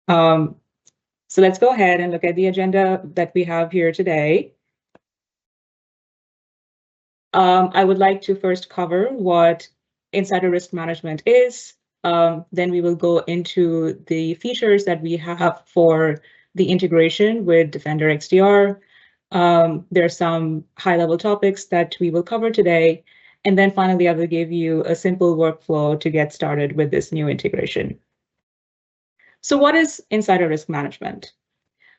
So let's go ahead and look at the agenda that we have here today. I would like to first cover what insider risk management is. Then we will go into the features that we have for the integration with Defender XDR. There are some high-level topics that we will cover today. And then finally, I will give you a simple workflow to get started with this new integration. So what is insider risk management?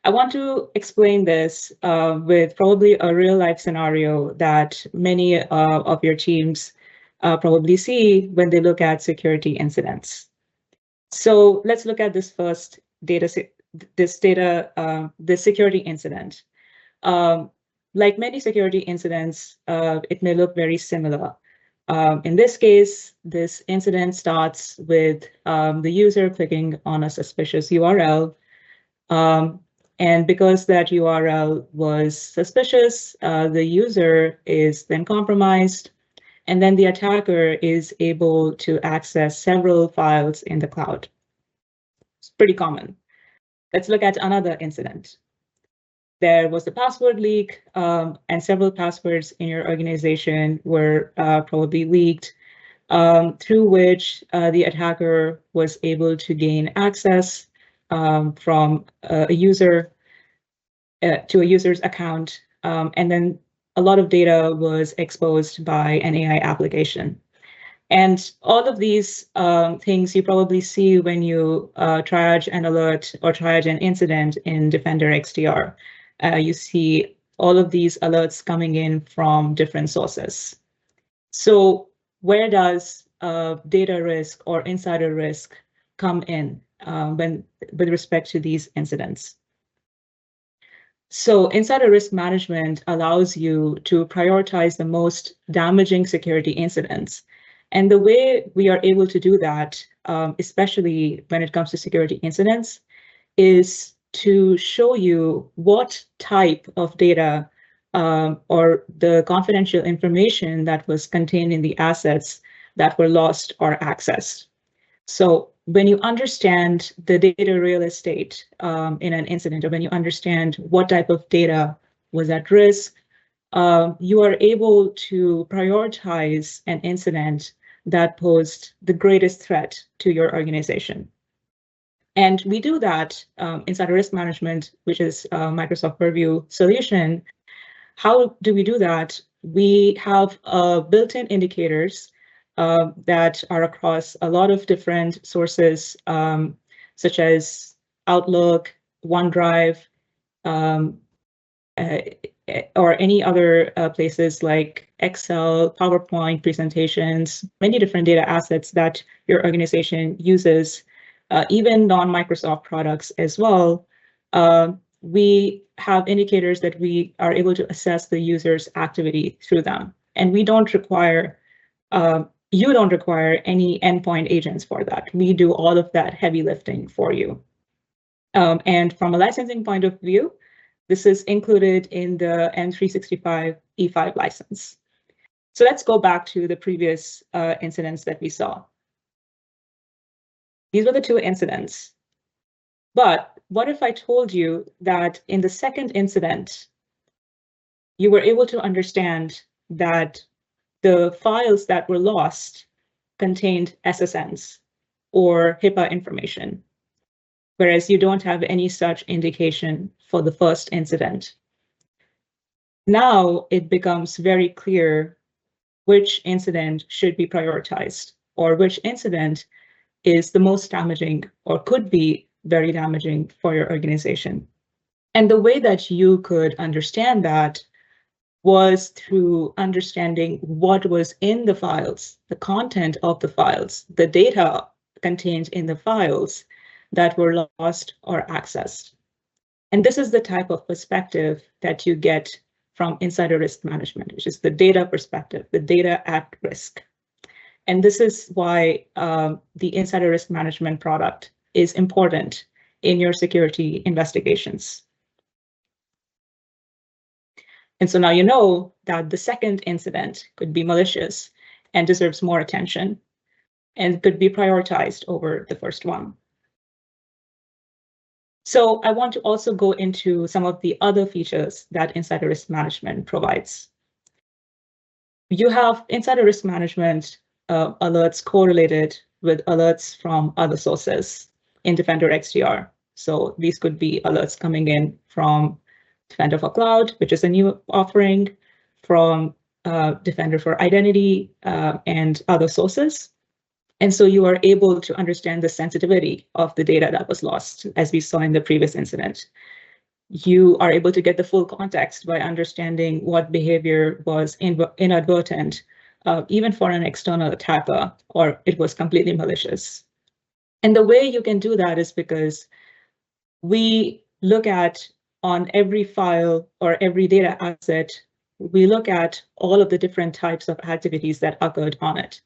I want to explain this with probably a real-life scenario that many of your teams probably see when they look at security incidents. So let's look at this first this security incident. Like many security incidents, it may look very similar. In this case, this incident starts with the user clicking on a suspicious URL. And because that URL was suspicious, the user is then compromised, and then the attacker is able to access several files in the cloud. It's pretty common. Let's look at another incident. There was a password leak, and several passwords in your organization were probably leaked, through which the attacker was able to gain access from a user to a user's account, and then a lot of data was exposed by an AI application. And all of these things you probably see when you triage an alert or triage an incident in Defender XDR. You see all of these alerts coming in from different sources. So where does data risk or insider risk come in with respect to these incidents? So insider risk management allows you to prioritize the most damaging security incidents. And the way we are able to do that, especially when it comes to security incidents, is to show you what type of data or the confidential information that was contained in the assets that were lost or accessed. So when you understand the data real estate in an incident, or when you understand what type of data was at risk, you are able to prioritize an incident that posed the greatest threat to your organization. And we do that inside risk management, which is Microsoft Purview solution. How do we do that? We have built-in indicators that are across a lot of different sources, such as Outlook, OneDrive, or any other places like Excel, PowerPoint presentations, many different data assets that your organization uses, even non-Microsoft products as well. We have indicators that we are able to assess the user's activity through them. And we don't require, you don't require any endpoint agents for that. We do all of that heavy lifting for you. And from a licensing point of view, this is included in the M365 E5 license. So let's go back to the previous incidents that we saw. These were the two incidents. But what if I told you that in the second incident, you were able to understand that the files that were lost contained SSNs or HIPAA information, whereas you don't have any such indication for the first incident? Now it becomes very clear which incident should be prioritized, or which incident is the most damaging or could be very damaging for your organization. And the way that you could understand that was through understanding what was in the files, the content of the files, the data contained in the files that were lost or accessed. And this is the type of perspective that you get from insider risk management, which is the data perspective, the data at risk. And this is why the insider risk management product is important in your security investigations. And so now you know that the second incident could be malicious and deserves more attention and could be prioritized over the first one. So I want to also go into some of the other features that Insider Risk Management provides. You have Insider Risk Management alerts correlated with alerts from other sources in Defender XDR. So these could be alerts coming in from Defender for Cloud, which is a new offering, from Defender for Identity and other sources. And so you are able to understand the sensitivity of the data that was lost, as we saw in the previous incident. You are able to get the full context by understanding what behavior was inadvertent, even for an external attacker, or it was completely malicious. And the way you can do that is because we look at, on every file or every data asset, we look at all of the different types of activities that occurred on it.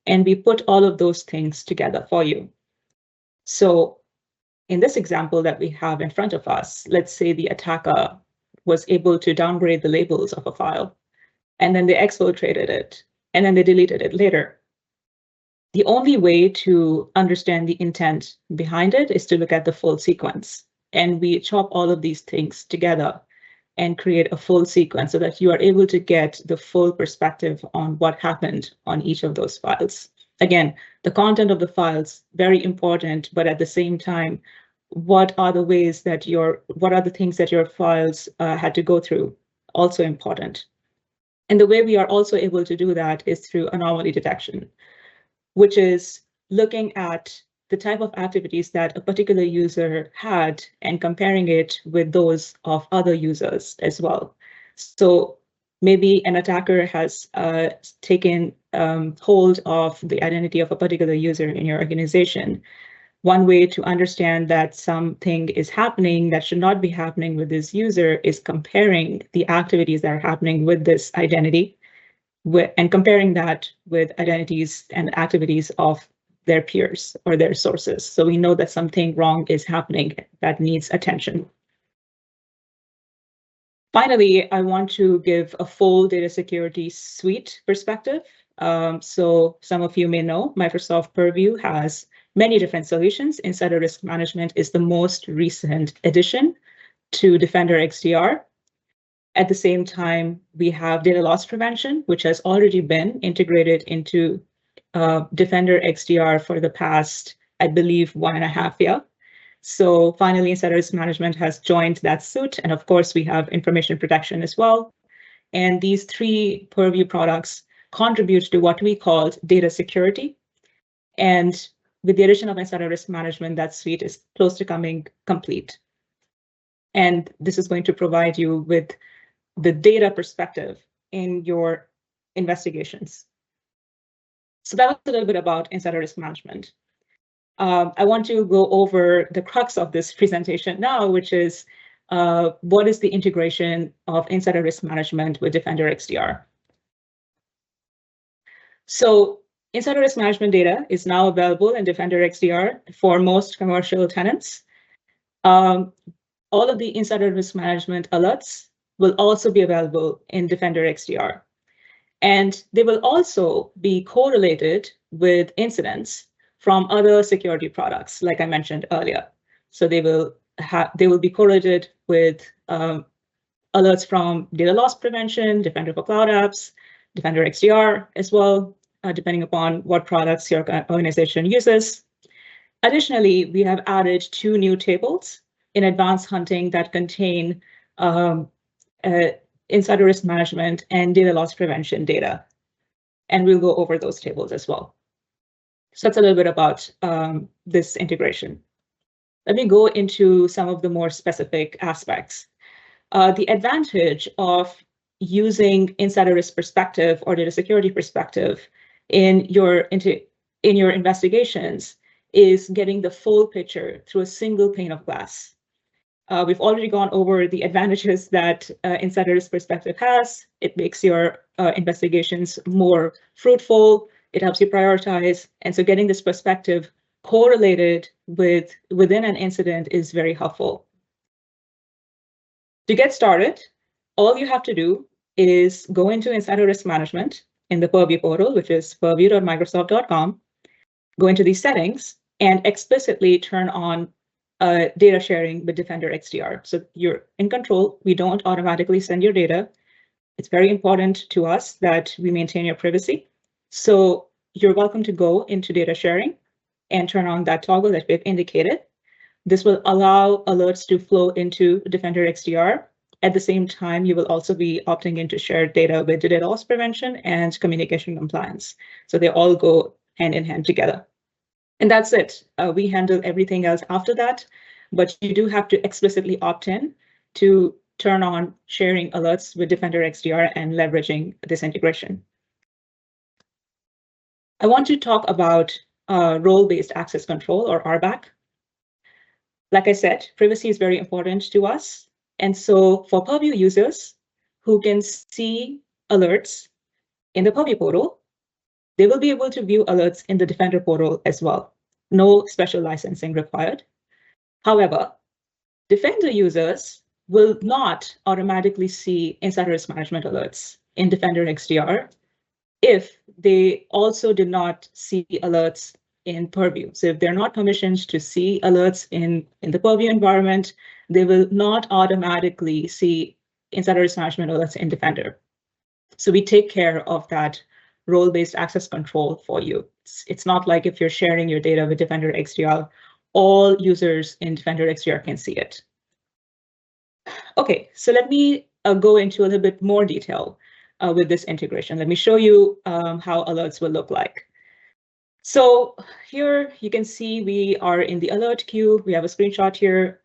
And we put all of those things together for you. So in this example that we have in front of us, let's say the attacker was able to downgrade the labels of a file, and then they exfiltrated it, and then they deleted it later. The only way to understand the intent behind it is to look at the full sequence. And we chop all of these things together and create a full sequence so that you are able to get the full perspective on what happened on each of those files. Again, the content of the files, very important, but at the same time, what are the things that your files had to go through? Also important. And the way we are also able to do that is through anomaly detection, which is looking at the type of activities that a particular user had and comparing it with those of other users as well. So maybe an attacker has taken hold of the identity of a particular user in your organization. One way to understand that something is happening that should not be happening with this user is comparing the activities that are happening with this identity and comparing that with identities and activities of their peers or their sources. So we know that something wrong is happening that needs attention. Finally, I want to give a full data security suite perspective. So some of you may know Microsoft Purview has many different solutions. Insider Risk Management is the most recent addition to Defender XDR. At the same time, we have data loss prevention, which has already been integrated into Defender XDR for the past, I believe, 1.5 years. So finally, Insider Risk Management has joined that suit. And of course, we have information protection as well. And these three Purview products contribute to what we call data security. And with the addition of Insider Risk Management, that suite is close to coming complete. And this is going to provide you with the data perspective in your investigations. So that was a little bit about Insider Risk Management. I want to go over the crux of this presentation now, which is what is the integration of Insider Risk Management with Defender XDR? So Insider Risk Management data is now available in Defender XDR for most commercial tenants. All of the Insider Risk Management alerts will also be available in Defender XDR. And they will also be correlated with incidents from other security products, like I mentioned earlier. So they will be correlated with alerts from data loss prevention, Defender for Cloud Apps, Defender XDR as well, depending upon what products your organization uses. Additionally, we have added 2 new tables in advanced hunting that contain Insider Risk Management and data loss prevention data. And we'll go over those tables as well. So that's a little bit about this integration. Let me go into some of the more specific aspects. The advantage of using Insider Risk perspective or data security perspective in your investigations is getting the full picture through a single pane of glass. We've already gone over the advantages that Insider Risk perspective has. It makes your investigations more fruitful. It helps you prioritize. And so getting this perspective correlated within an incident is very helpful. To get started, all you have to do is go into Insider Risk Management in the Purview portal, which is purview.microsoft.com, go into these settings and explicitly turn on data sharing with Defender XDR. So you're in control. We don't automatically send your data. It's very important to us that we maintain your privacy. So you're welcome to go into data sharing and turn on that toggle that we've indicated. This will allow alerts to flow into Defender XDR. At the same time, you will also be opting in to share data with data loss prevention and communication compliance. So they all go hand in hand together. And that's it. We handle everything else after that, but you do have to explicitly opt in to turn on sharing alerts with Defender XDR and leveraging this integration. I want to talk about role-based access control, or RBAC. Like I said, privacy is very important to us. And so for Purview users who can see alerts in the Purview portal, they will be able to view alerts in the Defender portal as well. No special licensing required. However, Defender users will not automatically see insider risk management alerts in Defender XDR if they also did not see alerts in Purview. So if they're not permissioned to see alerts in the Purview environment, they will not automatically see insider risk management alerts in Defender. So we take care of that role-based access control for you. It's not like if you're sharing your data with Defender XDR, all users in Defender XDR can see it. Okay, so let me go into a little bit more detail with this integration. Let me show you how alerts will look like. So here you can see we are in the alert queue. We have a screenshot here.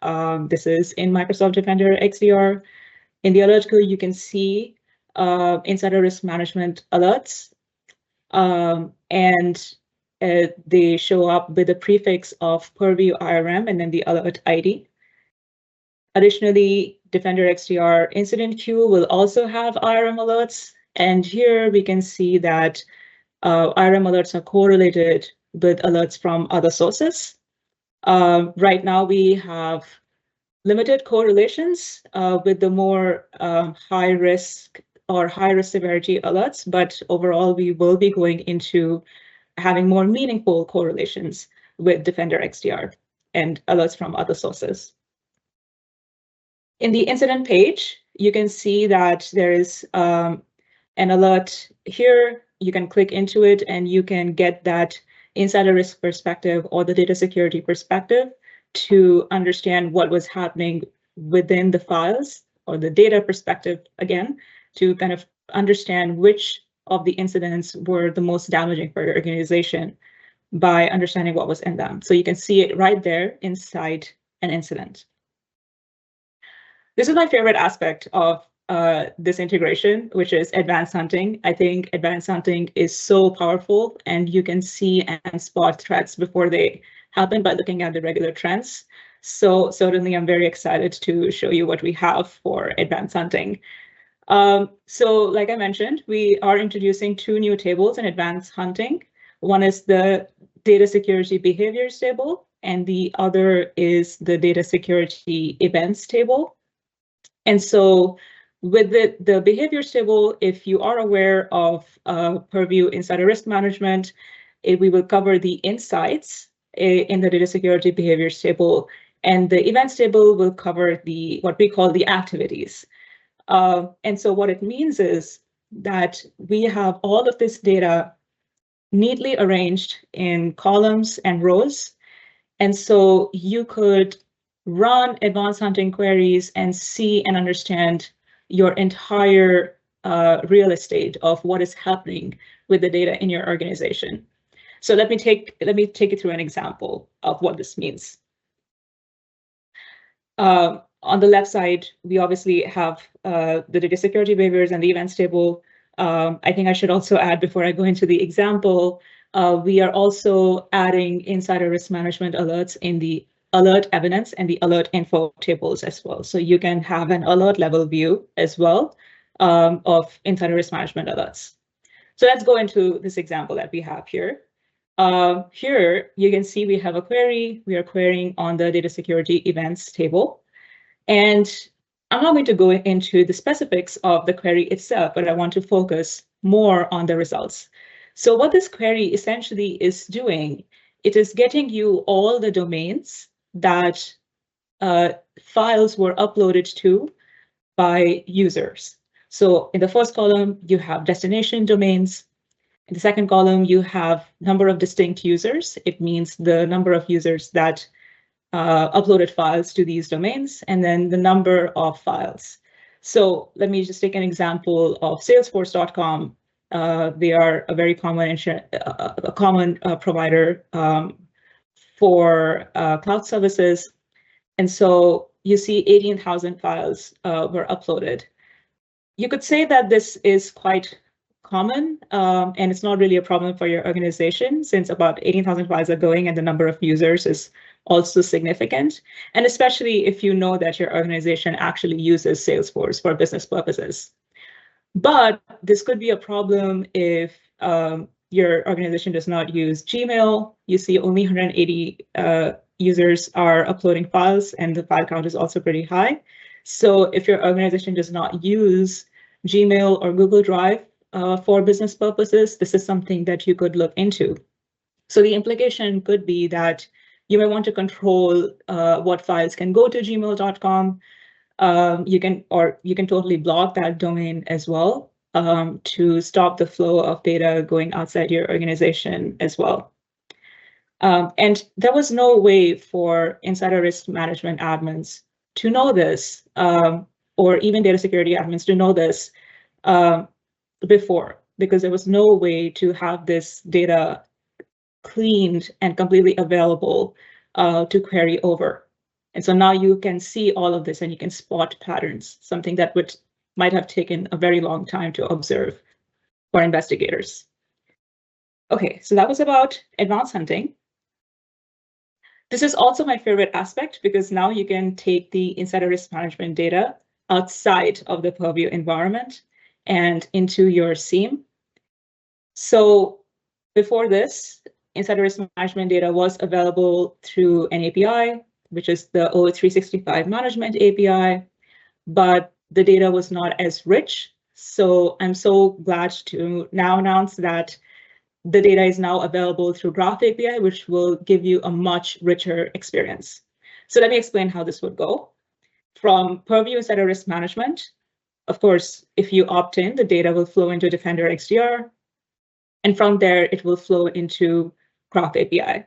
This is in Microsoft Defender XDR. In the alert queue, you can see insider risk management alerts. And they show up with a prefix of Purview IRM and then the alert ID. Additionally, Defender XDR incident queue will also have IRM alerts. And here we can see that IRM alerts are correlated with alerts from other sources. Right now, we have limited correlations with the more high risk or high risk severity alerts, but overall, we will be going into having more meaningful correlations with Defender XDR and alerts from other sources. In the incident page, you can see that there is an alert here. You can click into it and you can get that insider risk perspective or the data security perspective to understand what was happening within the files, or the data perspective again, to kind of understand which of the incidents were the most damaging for your organization by understanding what was in them. So you can see it right there inside an incident. This is my favorite aspect of this integration, which is advanced hunting. I think advanced hunting is so powerful, and you can see and spot threats before they happen by looking at the regular trends. So certainly I'm very excited to show you what we have for advanced hunting. So like I mentioned, we are introducing two new tables in advanced hunting. One is the data security behaviors table, and the other is the data security events table. And so with the behaviors table, if you are aware of Purview Insider Risk Management, we will cover the insights in the data security behaviors table, and the events table will cover what we call the activities. And so what it means is that we have all of this data neatly arranged in columns and rows. And so you could run advanced hunting queries and see and understand your entire real estate of what is happening with the data in your organization. So let me take you through an example of what this means. On the left side, we obviously have the data security behaviors and the events table. I think I should also add, before I go into the example, we are also adding insider risk management alerts in the alert evidence and the alert info tables as well. So you can have an alert level view as well of insider risk management alerts. So let's go into this example that we have here. Here you can see we have a query. We are querying on the data security events table. And I'm not going to go into the specifics of the query itself, but I want to focus more on the results. So what this query essentially is doing, it is getting you all the domains that files were uploaded to by users. So in the first column, you have destination domains. In the second column, you have number of distinct users. It means the number of users that uploaded files to these domains, and then the number of files. So let me just take an example of Salesforce.com. They are a very common provider for cloud services. And so you see 18,000 files were uploaded. You could say that this is quite common, and it's not really a problem for your organization, since about 18,000 files are going and the number of users is also significant, and especially if you know that your organization actually uses Salesforce for business purposes. But this could be a problem if your organization does not use Gmail. You see only 180 users are uploading files, and the file count is also pretty high. So if your organization does not use Gmail or Google Drive for business purposes, this is something that you could look into. So the implication could be that you may want to control what files can go to gmail.com. You can totally block that domain as well to stop the flow of data going outside your organization as well. And there was no way for insider risk management admins to know this, or even data security admins to know this before, because there was no way to have this data cleaned and completely available to query over. And so now you can see all of this and you can spot patterns, something that might have taken a very long time to observe for investigators. Okay, so that was about advanced hunting. This is also my favorite aspect, because now you can take the insider risk management data outside of the Purview environment and into your SIEM. So before this, insider risk management data was available through an API, which is the O365 Management API, but the data was not as rich. So I'm so glad to now announce that the data is now available through Graph API, which will give you a much richer experience. So let me explain how this would go. From Purview Insider Risk Management, of course, if you opt in, the data will flow into Defender XDR. And from there, it will flow into Graph API.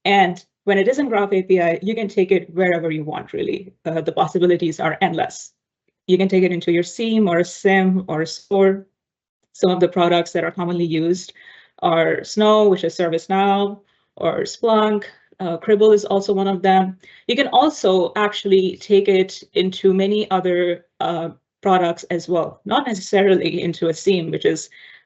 And when it is in Graph API, you can take it wherever you want, really. The possibilities are endless. You can take it into your SIEM or a SIEM or a SOAR. Some of the products that are commonly used are Snow, which is ServiceNow, or Splunk. Cribble is also one of them. You can also actually take it into many other products as well, not necessarily into a SIEM,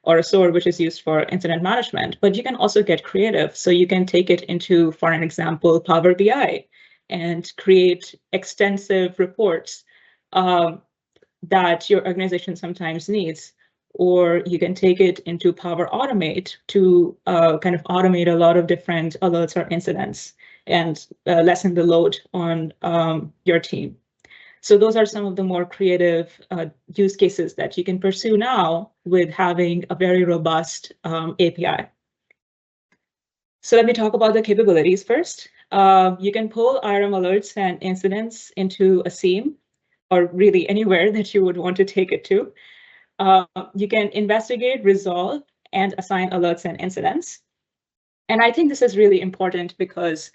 or a SOAR, which is used for incident management, but you can also get creative. So you can take it into, for an example, Power BI and create extensive reports that your organization sometimes needs. Or you can take it into Power Automate to kind of automate a lot of different alerts or incidents and lessen the load on your team. So those are some of the more creative use cases that you can pursue now with having a very robust API. So let me talk about the capabilities first. You can pull IRM alerts and incidents into a SIEM, or really anywhere that you would want to take it to. You can investigate, resolve, and assign alerts and incidents. And I think this is really important because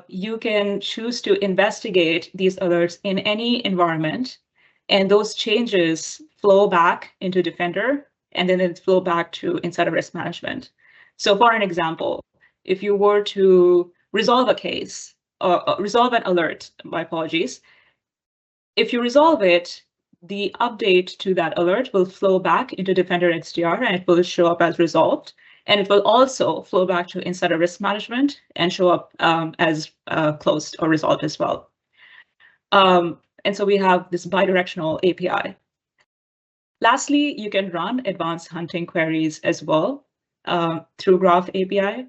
you can choose to investigate these alerts in any environment, and those changes flow back into Defender, and then it flow back to Insider Risk Management. So for an example, if you were to resolve a case, or resolve an alert, my apologies, if you resolve it, the update to that alert will flow back into Defender XDR, and it will show up as resolved. And it will also flow back to Insider Risk Management and show up as closed or resolved as well. And so we have this bidirectional API. Lastly, you can run advanced hunting queries as well through Graph API.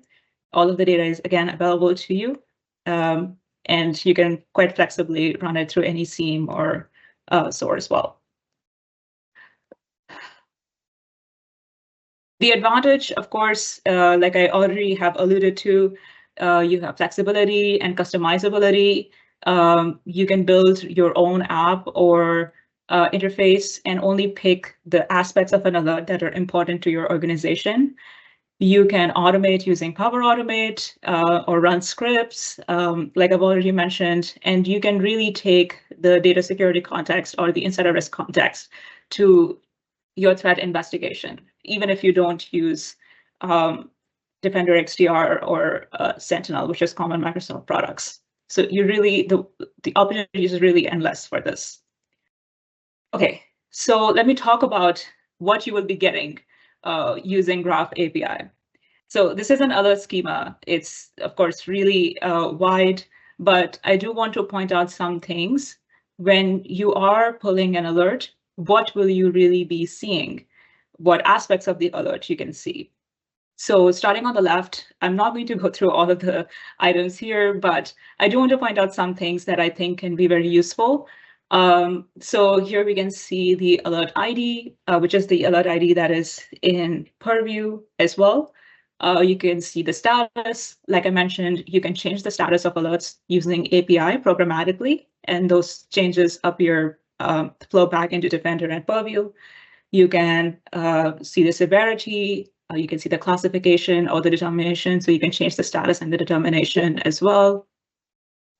All of the data is, again, available to you. And you can quite flexibly run it through any SIEM or SOAR as well. The advantage, of course, like I already have alluded to, you have flexibility and customizability. You can build your own app or interface and only pick the aspects of an alert that are important to your organization. You can automate using Power Automate or run scripts, like I've already mentioned, and you can really take the data security context or the insider risk context to your threat investigation, even if you don't use Defender XDR or Sentinel, which is common Microsoft products. So you really, the opportunities is really endless for this. Okay, so let me talk about what you will be getting using Graph API. So this is an alert schema. It's, of course, really wide, but I do want to point out some things. When you are pulling an alert, what will you really be seeing? What aspects of the alert you can see? So starting on the left, I'm not going to go through all of the items here, but I do want to point out some things that I think can be very useful. So here we can see the alert ID, which is the alert ID that is in Purview as well. You can see the status. Like I mentioned, you can change the status of alerts using API programmatically, and those changes appear flow back into Defender and Purview. You can see the severity. You can see the classification or the determination, so you can change the status and the determination as well.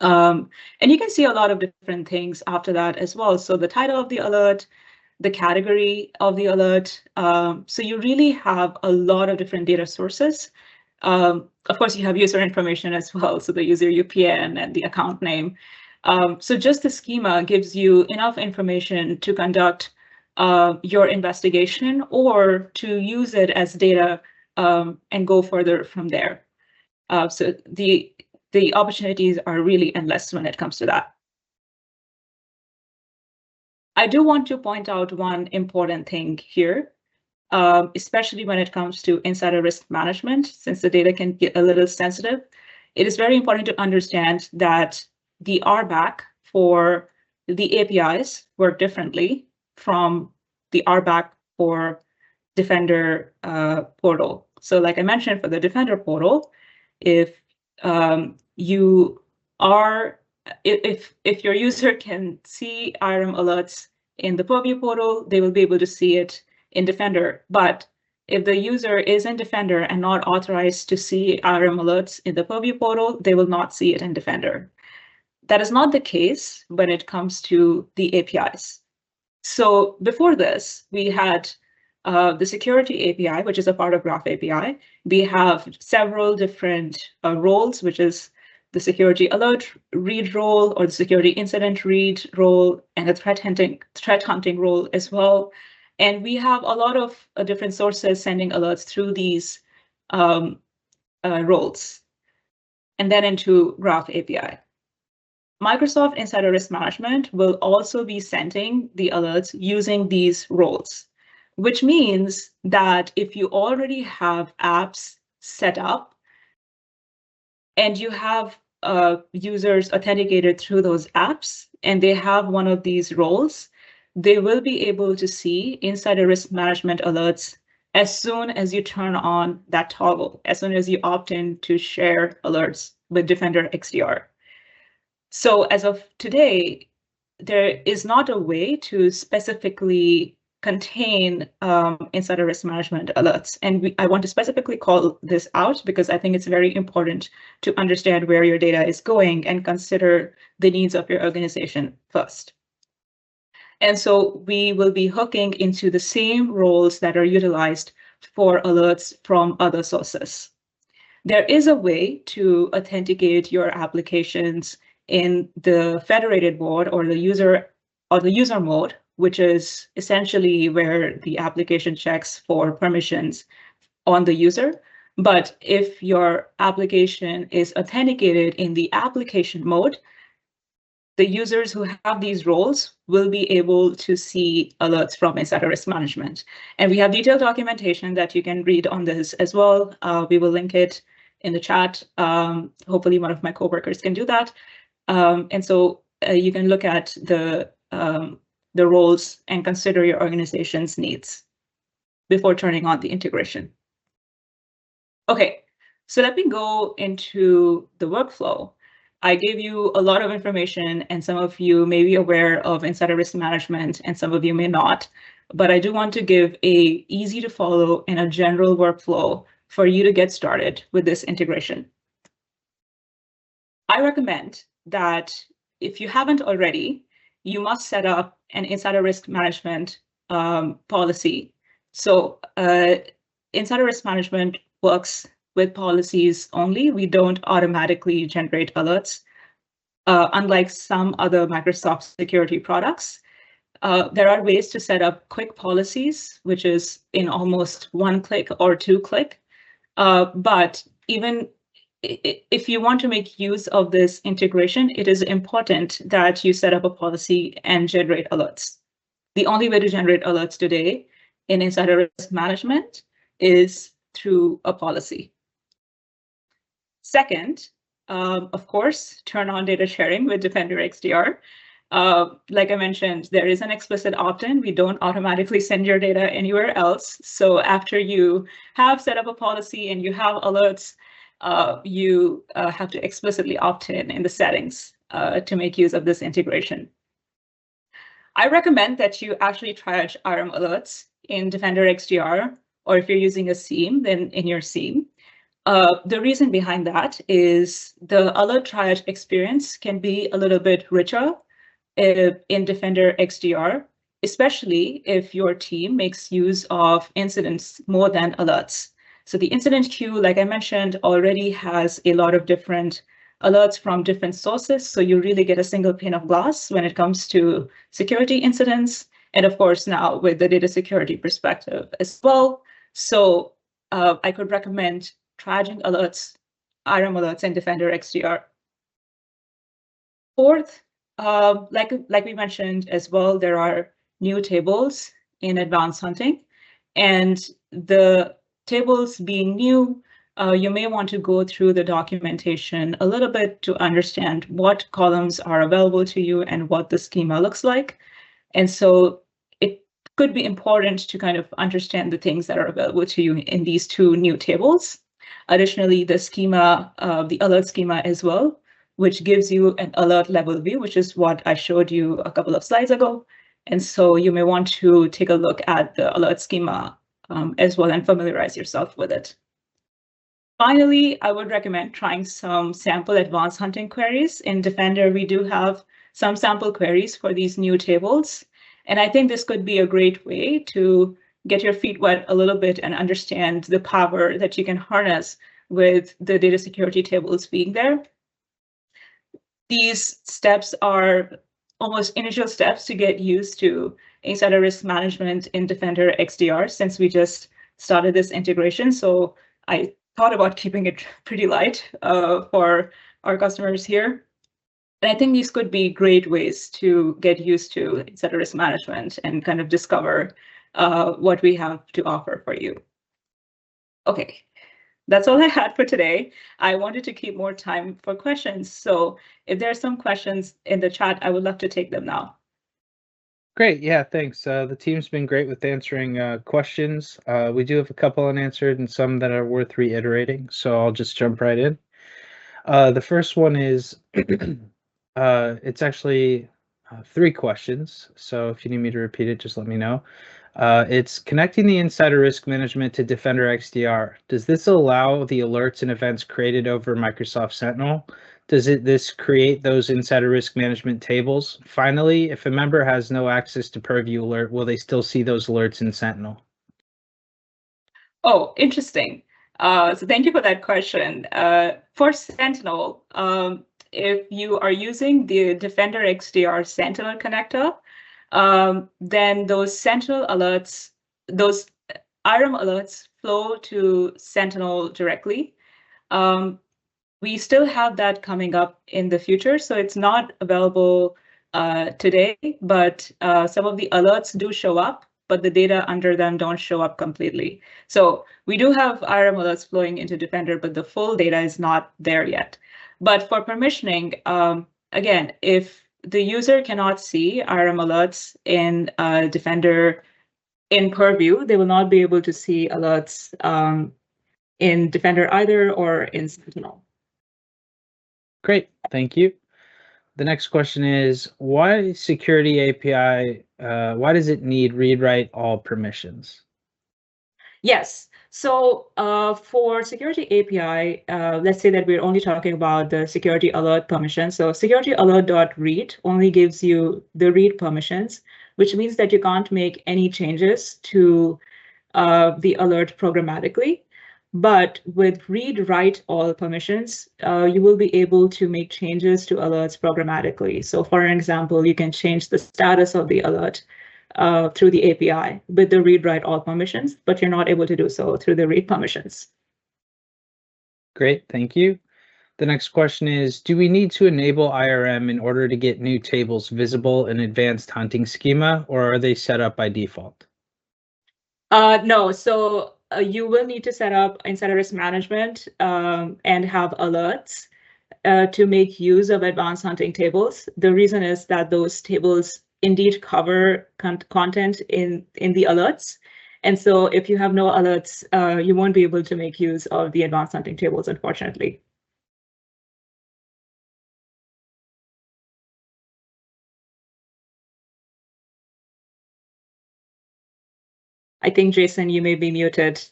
And you can see a lot of different things after that as well. So the title of the alert, the category of the alert. So you really have a lot of different data sources. Of course, you have user information as well, so the user UPN and the account name. So just the schema gives you enough information to conduct your investigation or to use it as data and go further from there. So the opportunities are really endless when it comes to that. I do want to point out one important thing here, especially when it comes to insider risk management, since the data can get a little sensitive. It is very important to understand that the RBAC for the APIs work differently from the RBAC for Defender portal. So like I mentioned, for the Defender portal, if if your user can see IRM alerts in the Purview portal, they will be able to see it in Defender. But if the user is in Defender and not authorized to see IRM alerts in the Purview portal, they will not see it in Defender. That is not the case when it comes to the APIs. So before this, we had the security API, which is a part of Graph API. We have several different roles, which is the security alert read role or the security incident read role and the threat hunting role as well. And we have a lot of different sources sending alerts through these roles and then into Graph API. Microsoft Insider Risk Management will also be sending the alerts using these roles, which means that if you already have apps set up and you have users authenticated through those apps and they have one of these roles, they will be able to see Insider Risk Management alerts as soon as you turn on that toggle, as soon as you opt in to share alerts with Defender XDR. So as of today, there is not a way to specifically contain insider risk management alerts. And I want to specifically call this out because I think it's very important to understand where your data is going and consider the needs of your organization first. And so we will be hooking into the same roles that are utilized for alerts from other sources. There is a way to authenticate your applications in the federated mode or the user mode, which is essentially where the application checks for permissions on the user. But if your application is authenticated in the application mode, the users who have these roles will be able to see alerts from Insider Risk Management. And we have detailed documentation that you can read on this as well. We will link it in the chat. Hopefully one of my coworkers can do that. And so you can look at the roles and consider your organization's needs before turning on the integration. Okay, So let me go into the workflow. I gave you a lot of information, and some of you may be aware of insider risk management, and some of you may not. But I do want to give a easy to follow and a general workflow for you to get started with this integration. I recommend that if you haven't already, you must set up an insider risk management policy. So insider risk management works with policies only. We don't automatically generate alerts. Unlike some other Microsoft security products, there are ways to set up quick policies, which is in almost one click or two click. But even if you want to make use of this integration, it is important that you set up a policy and generate alerts. The only way to generate alerts today in insider risk management is through a policy. Second, of course, turn on data sharing with Defender XDR. Like I mentioned, there is an explicit opt-in. We don't automatically send your data anywhere else. So after you have set up a policy and you have alerts, you have to explicitly opt in the settings to make use of this integration. I recommend that you actually triage IRM alerts in Defender XDR, or if you're using a SIEM, then in your SIEM. The reason behind that is the alert triage experience can be a little bit richer in Defender XDR, especially if your team makes use of incidents more than alerts. So the incident queue, like I mentioned, already has a lot of different alerts from different sources. So you really get a single pane of glass when it comes to security incidents. And of course, now with the data security perspective as well. So I could recommend triaging alerts, IRM alerts, and Defender XDR. Fourth, like we mentioned as well, there are new tables in advanced hunting. And the tables being new, you may want to go through the documentation a little bit to understand what columns are available to you and what the schema looks like. And so it could be important to kind of understand the things that are available to you in these two new tables. Additionally, the schema, the alert schema as well, which gives you an alert level view, which is what I showed you a couple of slides ago. And so you may want to take a look at the alert schema as well and familiarize yourself with it. Finally, I would recommend trying some sample advanced hunting queries. In Defender, we do have some sample queries for these new tables. And I think this could be a great way to get your feet wet a little bit and understand the power that you can harness with the data security tables being there. These steps are almost initial steps to get used to insider risk management in Defender XDR since we just started this integration. So I thought about keeping it pretty light for our customers here. And I think these could be great ways to get used to insider risk management and kind of discover what we have to offer for you. Okay, that's all I had for today. I wanted to keep more time for questions. So if there are some questions in the chat, I would love to take them now. Great. Yeah, thanks. The team's been great with answering questions. We do have a couple unanswered and some that are worth reiterating. So I'll just jump right in. The first one is, it's actually 3 questions. So if you need me to repeat it, just let me know. It's connecting the insider risk management to Defender XDR. Does this allow the alerts and events created over Microsoft Sentinel? Does this create those insider risk management tables? Finally, if a member has no access to Purview Alert, will they still see those alerts in Sentinel? Oh, interesting. So thank you for that question. For Sentinel, if you are using the Defender XDR Sentinel connector, then those Sentinel alerts, those IRM alerts flow to Sentinel directly. We still have that coming up in the future, so it's not available today, but some of the alerts do show up, but the data under them don't show up completely. So we do have IRM alerts flowing into Defender, but the full data is not there yet. But for permissioning, again, if the user cannot see IRM alerts in Defender in Purview, they will not be able to see alerts in Defender either or in Sentinel. Great, thank you. The next question is, why security API, why does it need read-write all permissions? Yes. So for security API, let's say that we're only talking about the security alert permission. So security alert.read only gives you the read permissions, which means that you can't make any changes to the alert programmatically. But with read-write all permissions, you will be able to make changes to alerts programmatically. So for example, you can change the status of the alert through the API with the read-write all permissions, but you're not able to do so through the read permissions. Great, thank you. The next question is, do we need to enable IRM in order to get new tables visible in advanced hunting schema, or are they set up by default? No, so you will need to set up insider risk management and have alerts to make use of advanced hunting tables. The reason is that those tables indeed cover content in the alerts. And so if you have no alerts, you won't be able to make use of the advanced hunting tables, unfortunately. I think, Jason, you may be muted.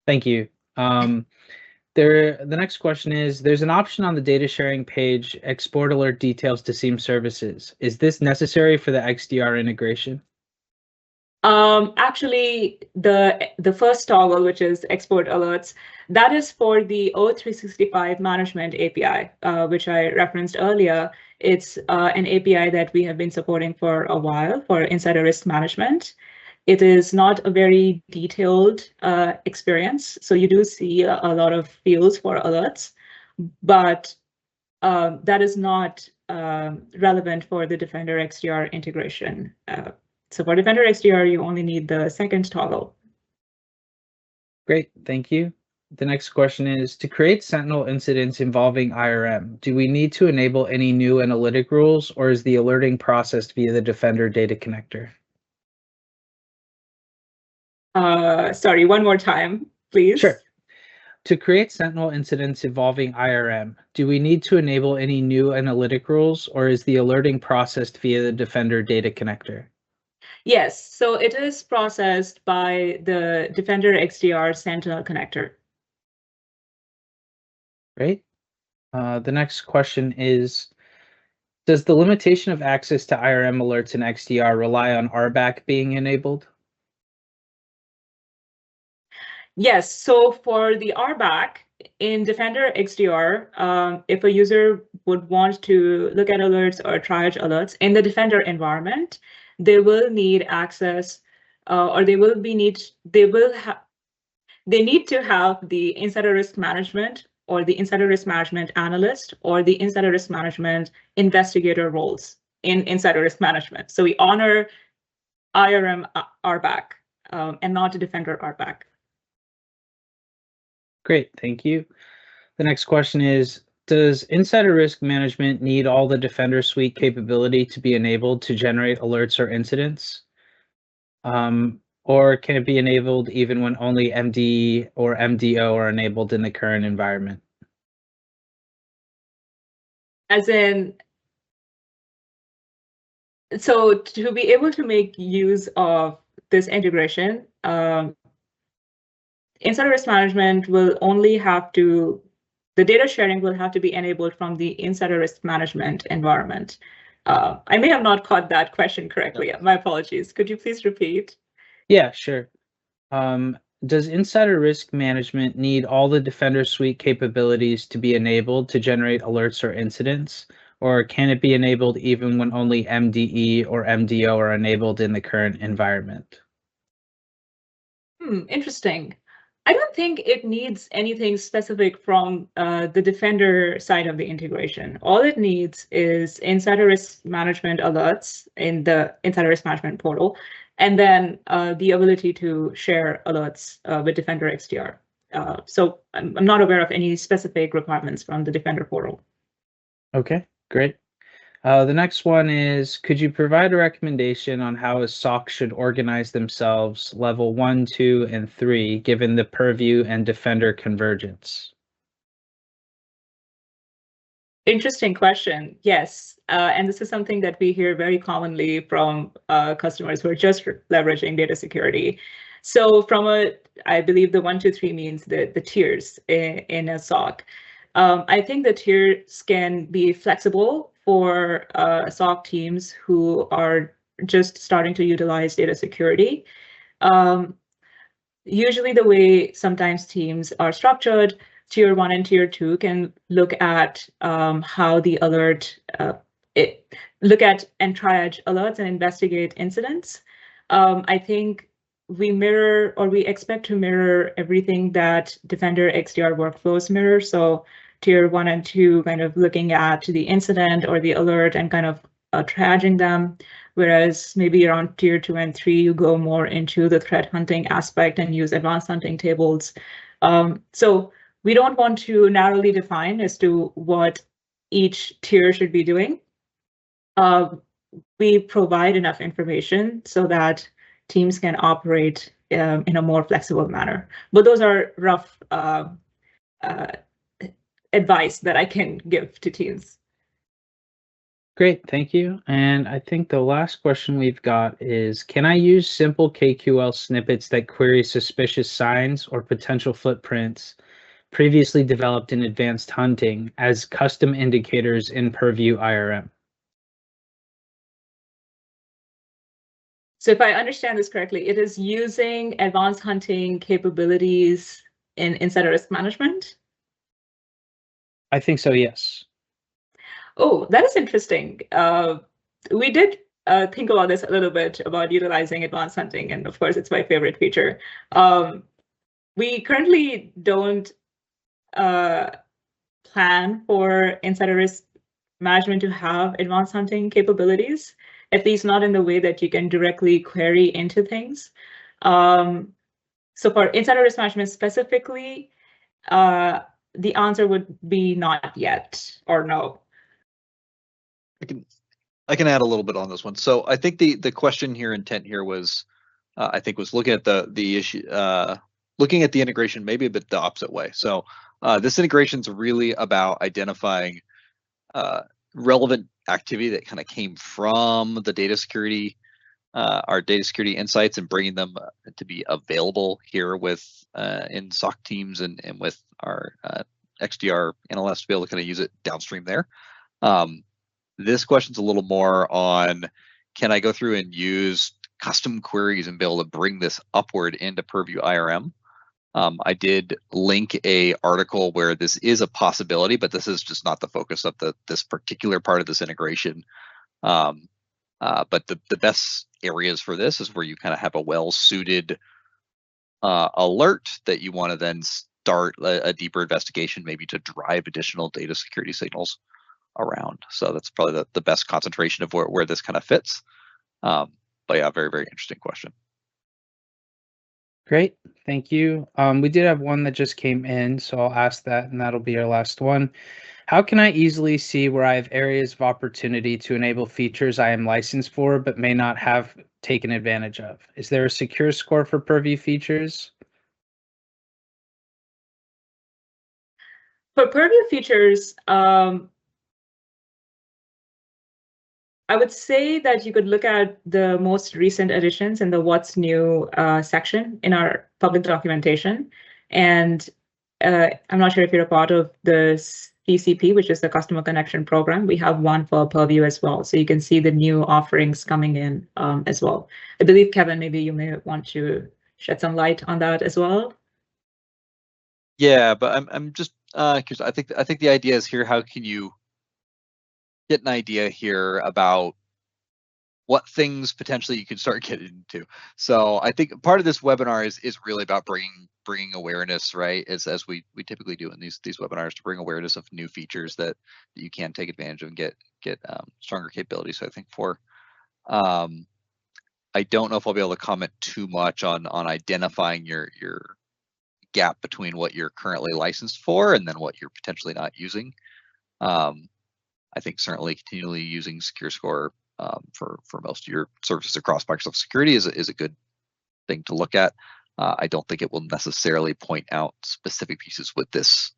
Thank you. The next question is, there's an option on the data sharing page, export alert details to SIEM services. Is this necessary for the XDR integration? Actually, the first toggle, which is export alerts, that is for the O365 management API, which I referenced earlier. It's an API that we have been supporting for a while for insider risk management. It is not a very detailed experience, so you do see a lot of fields for alerts, but that is not relevant for the Defender XDR integration. So for Defender XDR, you only need the second toggle. Great, thank you. The next question is, to create Sentinel incidents involving IRM, do we need to enable any new analytic rules, or is the alerting processed via the Defender data connector? Sorry, one more time, please. Sure. To create Sentinel incidents involving IRM, do we need to enable any new analytic rules, or is the alerting processed via the Defender data connector? Yes, so it is processed by the Defender XDR Sentinel connector. Great. The next question is, does the limitation of access to IRM alerts in XDR rely on RBAC being enabled? Yes, so for the RBAC in Defender XDR, if a user would want to look at alerts or triage alerts in the Defender environment, they will need access, or they need to have the insider risk management or the insider risk management analyst or the insider risk management investigator roles in insider risk management. So we honor IRM RBAC and not Defender RBAC. Great, thank you. The next question is, does insider risk management need all the Defender suite capability to be enabled to generate alerts or incidents? Or can it be enabled even when only MD or MDO are enabled in the current environment? As in, so to be able to make use of this integration, insider risk management will only have to, the data sharing will have to be enabled from the insider risk management environment. I may have not caught that question correctly. My apologies. Could you please repeat? Yeah, sure. Does insider risk management need all the Defender suite capabilities to be enabled to generate alerts or incidents? Or can it be enabled even when only MDE or MDO are enabled in the current environment? Interesting. I don't think it needs anything specific from the Defender side of the integration. All it needs is insider risk management alerts in the insider risk management portal, and then the ability to share alerts with Defender XDR. So I'm not aware of any specific requirements from the Defender portal. Okay, great. The next one is, could you provide a recommendation on how a SOC should organize themselves level 1, 2, and 3, given the Purview and Defender convergence? Interesting question. Yes. And this is something that we hear very commonly from customers who are just leveraging data security. So I believe the 1, 2, 3 means the tiers in a SOC. I think the tiers can be flexible for SOC teams who are just starting to utilize data security. Usually the way sometimes teams are structured, tier 1 and tier 2 can look at how the alert, look at and triage alerts and investigate incidents. I think we mirror, or we expect to mirror, everything that Defender XDR workflows mirror. So tier 1 and 2 kind of looking at the incident or the alert and kind of triaging them. Whereas maybe around tier 2 and 3, you go more into the threat hunting aspect and use advanced hunting tables. So we don't want to narrowly define as to what each tier should be doing. We provide enough information so that teams can operate in a more flexible manner. But those are rough advice that I can give to teams. Great, thank you. And I think the last question we've got is, can I use simple KQL snippets that query suspicious signs or potential footprints previously developed in advanced hunting as custom indicators in Purview IRM? So if I understand this correctly, it is using advanced hunting capabilities in Insider Risk Management? I think so, yes. Oh, that is interesting. We did think about this a little bit, about utilizing advanced hunting, and of course, it's my favorite feature. We currently don't plan for Insider Risk Management to have advanced hunting capabilities, at least not in the way that you can directly query into things. So for Insider Risk Management specifically, the answer would be not yet, or no. I can add a little bit on this one. So I think the question here, intent here was, I think was looking at the issue, looking at the integration maybe a bit the opposite way. So this integration is really about identifying relevant activity that kind of came from the data security, our data security insights, and bringing them to be available here with in SOC teams and with our XDR analysts to be able to kind of use it downstream there. This question's a little more on, can I go through and use custom queries and be able to bring this upward into Purview IRM? I did link a article where this is a possibility, but this is just not the focus of this particular part of this integration. But the best areas for this is where you kind of have a well-suited alert that you want to then start a deeper investigation, maybe to drive additional data security signals around. So that's probably the best concentration of where this kind of fits. But yeah, very, very interesting question. Great, thank you. We did have one that just came in, so I'll ask that, and that'll be our last one. How can I easily see where I have areas of opportunity to enable features I am licensed for but may not have taken advantage of? Is there a secure score for Purview features? For Purview features, I would say that you could look at the most recent additions in the What's New section in our public documentation. And I'm not sure if you're a part of the CCP, which is the Customer Connection Program. We have one for Purview as well. So you can see the new offerings coming in as well. I believe, Kevin, maybe you may want to shed some light on that as well. Yeah, but I'm just curious. I think the idea is here, how can you get an idea here about what things potentially you could start getting into? So I think part of this webinar is really about bringing awareness, right? As we typically do in these webinars, to bring awareness of new features that you can take advantage of and get stronger capabilities. So I think I don't know if I'll be able to comment too much on identifying your gap between what you're currently licensed for and then what you're potentially not using. I think certainly continually using SecureScore for most of your services across Microsoft Security is a good thing to look at. I don't think it will necessarily point out specific pieces with this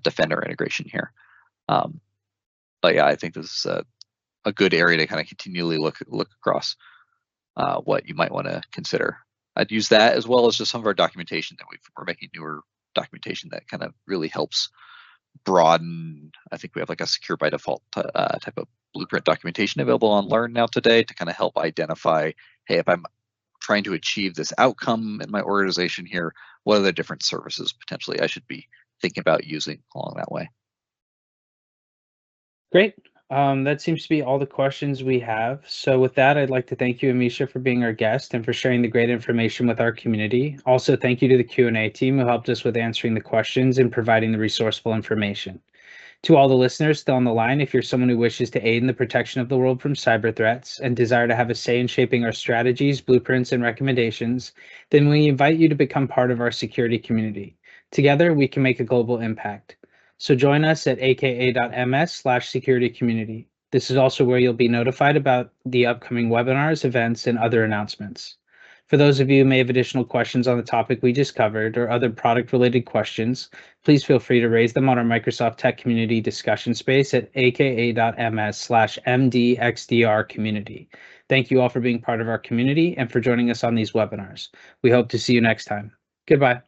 Defender integration here. But yeah, I think this is a good area to kind of continually look across what you might want to consider. I'd use that as well as just some of our documentation that we're making newer documentation that kind of really helps broaden. I think we have like a secure by default type of blueprint documentation available on Learn now today to kind of help identify, hey, if I'm trying to achieve this outcome in my organization here, what are the different services potentially I should be thinking about using along that way? Great. That seems to be all the questions we have. So with that, I'd like to thank you, Amisha, for being our guest and for sharing the great information with our community. Also, thank you to the Q&A team who helped us with answering the questions and providing the resourceful information. To all the listeners still on the line, if you're someone who wishes to aid in the protection of the world from cyber threats and desire to have a say in shaping our strategies, blueprints, and recommendations, then we invite you to become part of our security community. Together, we can make a global impact. So join us at aka.ms/security-community. This is also where you'll be notified about the upcoming webinars, events, and other announcements. For those of you who may have additional questions on the topic we just covered or other product-related questions, please feel free to raise them on our Microsoft Tech Community discussion space at aka.ms/mdxdr community. Thank you all for being part of our community and for joining us on these webinars. We hope to see you next time. Goodbye.